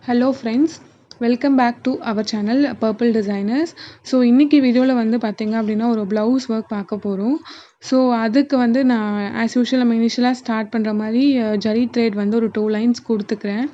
Hello friends, welcome back to our channel Purple Designers. So இன்றைக்கி வீடியோவில் வந்து பார்த்திங்க அப்படின்னா ஒரு ப்ளவுஸ் ஒர்க் பார்க்க போகிறோம். ஸோ அதுக்கு வந்து நான் ஆஸ் யூஷுவல் நம்ம இனிஷியலாக ஸ்டார்ட் பண்ணுற மாதிரி ஜரி த்ரெட் வந்து ஒரு 2 லைன்ஸ் கொடுத்துக்கிறேன்.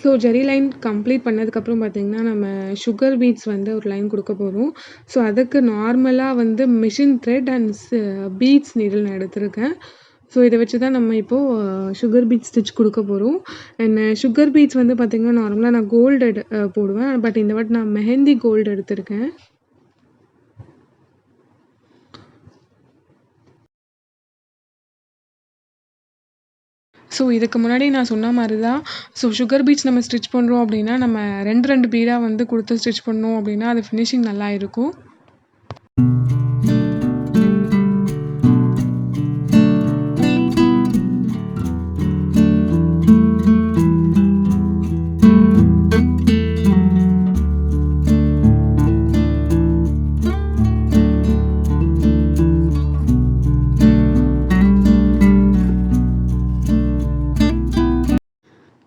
ஸோ ஜெரி லைன் கம்ப்ளீட் பண்ணதுக்கப்புறம் பார்த்திங்கன்னா நம்ம சுகர் பீட்ஸ் வந்து ஒரு லைன் கொடுக்க போகிறோம். ஸோ அதுக்கு நார்மலாக வந்து machine thread and beads needle நான் எடுத்திருக்கேன். ஸோ இதை வச்சு தான் நம்ம இப்போது சுகர் பீட்ஸ் ஸ்டிச் கொடுக்க போகிறோம். அண்ட் சுகர் பீட்ஸ் வந்து பார்த்திங்கன்னா நார்மலாக நான் கோல்டு போடுவேன். பட் இந்த வாட்டி நான் மெஹந்தி கோல்டு எடுத்திருக்கேன். ஸோ இதுக்கு முன்னாடி நான் சொன்ன மாதிரி தான். ஸோ சுகர் பீட்ஸ் நம்ம ஸ்டிச் பண்ணுறோம் அப்படின்னா நம்ம 2 பீடாக வந்து கொடுத்து ஸ்டிச் பண்ணோம் அப்படின்னா அது ஃபினிஷிங் நல்லா இருக்கும்.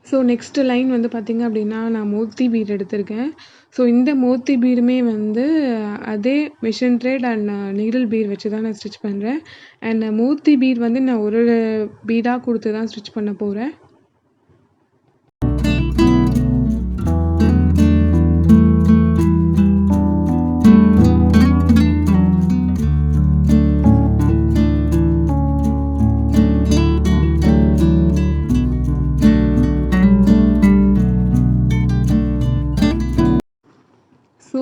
ஸோ நெக்ஸ்ட்டு லைன் வந்து பார்த்திங்க அப்படின்னா நான் மோத்தி பீட் எடுத்திருக்கேன். ஸோ இந்த மோத்தி பீடுமே வந்து அதே machine thread and needle bead வச்சு தான் நான் ஸ்டிச் பண்ணுறேன். அண்ட் மோத்தி பீட் வந்து நான் ஒரு பீடாக கொடுத்து தான் ஸ்டிச் பண்ண போகிறேன். ஸோ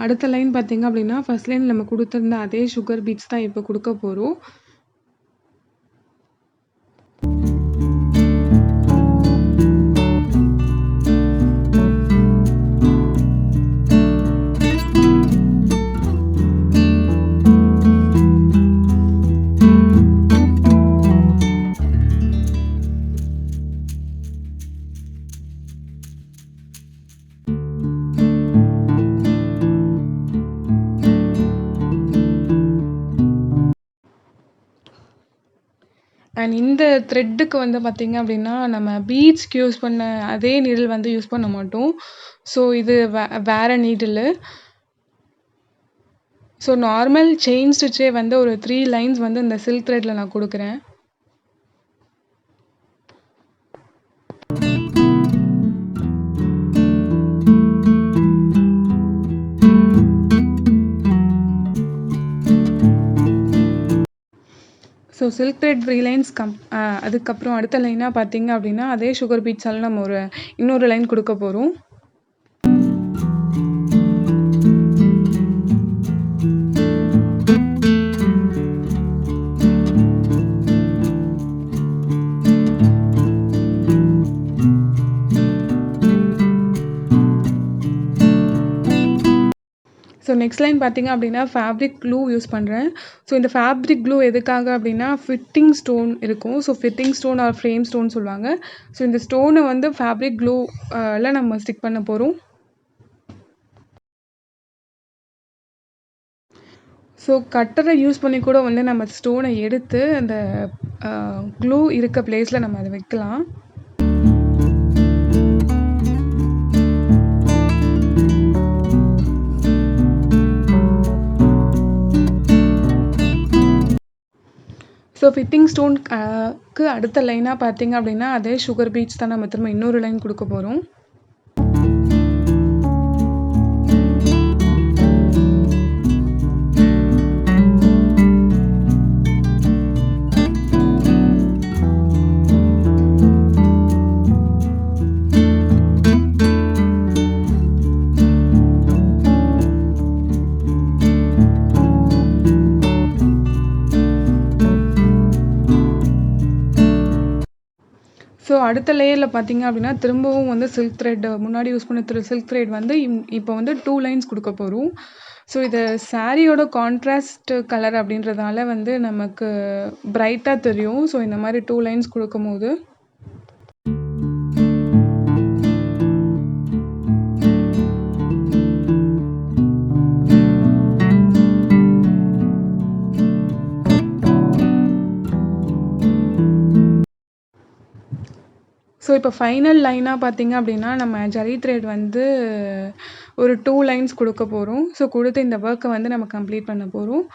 அடுத்த லைன் பார்த்திங்க அப்படின்னா ஃபர்ஸ்ட் லைன் நம்ம கொடுத்துருந்த அதே சுகர் பீட்ஸ் தான் இப்போ கொடுக்க போகிறோம். அண்ட் இந்த த்ரெட்டுக்கு வந்து பார்த்திங்க அப்படின்னா நம்ம பீட்ஸ்க்கு யூஸ் பண்ண அதே நீடில் வந்து யூஸ் பண்ண மாட்டோம். ஸோ இது வேறு நீடிலு. ஸோ நார்மல் செயின் ஸ்டிச்சே வந்து ஒரு 3 லைன்ஸ் வந்து இந்த சில்க் த்ரெட்டில் நான் கொடுக்குறேன். ஸோ சில்க் த்ரெட் 3 லைன்ஸ் அதுக்கப்புறம் அடுத்த லைனாக பார்த்திங்க அப்படின்னா அதே சுகர் பீட்ஸால் நம்ம இன்னொரு லைன் கொடுக்க போகிறோம். ஸோ நெக்ஸ்ட் லைன் பார்த்திங்க அப்படின்னா ஃபேப்ரிக் க்ளூ யூஸ் பண்ணுறேன். ஸோ இந்த ஃபேப்ரிக் க்ளூ எதுக்காக அப்படின்னா ஃபிட்டிங் ஸ்டோன் இருக்கும். So fitting stone or frame stone சொல்லுவாங்க. ஸோ இந்த ஸ்டோனை வந்து ஃபேப்ரிக் க்ளூவில் நம்ம ஸ்டிக் பண்ண போகிறோம். ஸோ கட்டரை யூஸ் பண்ணி கூட வந்து நம்ம ஸ்டோனை எடுத்து அந்த க்ளூ இருக்க பிளேஸில் நம்ம அதை வைக்கலாம். ஸோ ஃபிட்டிங் ஸ்டோனுக்கு அடுத்த லைனாக பார்த்திங்க அப்படின்னா அதே சுகர் பீட்ஸ் தான் நம்ம திரும்ப இன்னொரு லைன் கொடுக்க போகிறோம். ஸோ அடுத்த லேயரில் பார்த்திங்க அப்படின்னா திரும்பவும் வந்து சில்க் த்ரெட் முன்னாடி யூஸ் பண்ண சில்க் த்ரெட் வந்து இப்போ வந்து 2 லைன்ஸ் கொடுக்க போகிறோம். ஸோ இது சாரியோட கான்ட்ராஸ்ட் கலர் அப்படின்றதால வந்து நமக்கு பிரைட்டாக தெரியும். ஸோ இந்த மாதிரி 2 லைன்ஸ் கொடுக்கும்போது ஸோ இப்போ ஃபைனல் லைனாக பார்த்தீங்க அப்படின்னா நம்ம ஜரி த்ரெட் வந்து ஒரு 2 லைன்ஸ் கொடுக்க போகிறோம். ஸோ கொடுத்து இந்த ஒர்க்கை வந்து நம்ம கம்ப்ளீட் பண்ண போகிறோம்.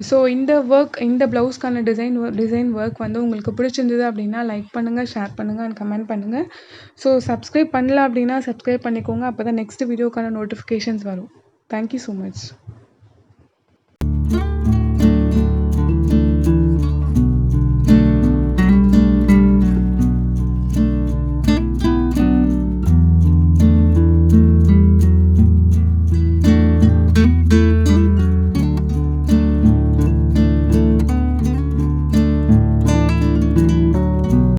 ஸோ இந்த ப்ளவுஸ்க்கான டிசைன் ஒர்க் வந்து உங்களுக்கு பிடிச்சிருந்தது அப்படின்னா லைக் பண்ணுங்கள், ஷேர் பண்ணுங்கள் அண்ட் கமெண்ட் பண்ணுங்கள். ஸோ சப்ஸ்கிரைப் பண்ணல அப்படின்னா சப்ஸ்கிரைப் பண்ணிக்கோங்க. அப்போ தான் நெக்ஸ்ட் வீடியோக்கான நோட்டிஃபிகேஷன்ஸ் வரும். Thank you so much.